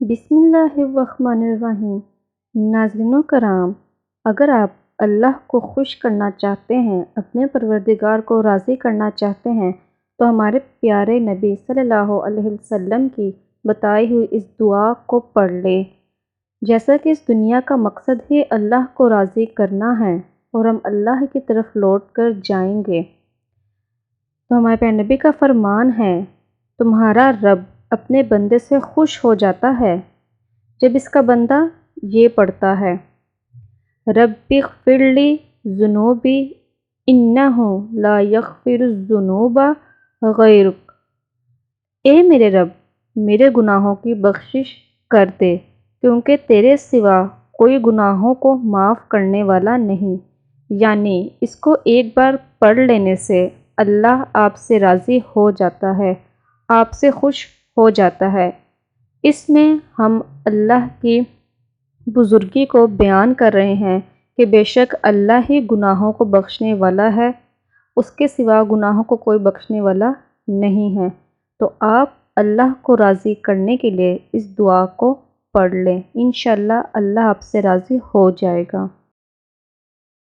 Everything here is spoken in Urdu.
بسم اللہ الرحمن الرحیم۔ ناظرین و کرام، اگر آپ اللہ کو خوش کرنا چاہتے ہیں، اپنے پروردگار کو راضی کرنا چاہتے ہیں، تو ہمارے پیارے نبی صلی اللہ علیہ وسلم کی بتائی ہوئی اس دعا کو پڑھ لیں۔ جیسا کہ اس دنیا کا مقصد ہی اللہ کو راضی کرنا ہے اور ہم اللہ کی طرف لوٹ کر جائیں گے، تو ہمارے پیارے نبی کا فرمان ہے، تمہارا رب اپنے بندے سے خوش ہو جاتا ہے جب اس کا بندہ یہ پڑھتا ہے، رب اغفر لی ذنوبی انہ لا یغفر الذنوب غیرک۔ اے میرے رب، میرے گناہوں کی بخشش کر دے، کیونکہ تیرے سوا کوئی گناہوں کو معاف کرنے والا نہیں۔ یعنی اس کو ایک بار پڑھ لینے سے اللہ آپ سے راضی ہو جاتا ہے، آپ سے خوش ہو جاتا ہے۔ اس میں ہم اللہ کی بزرگی کو بیان کر رہے ہیں کہ بے شک اللہ ہی گناہوں کو بخشنے والا ہے، اس کے سوا گناہوں کو کوئی بخشنے والا نہیں ہے۔ تو آپ اللہ کو راضی کرنے کے لیے اس دعا کو پڑھ لیں، انشاءاللہ اللہ آپ سے راضی ہو جائے گا۔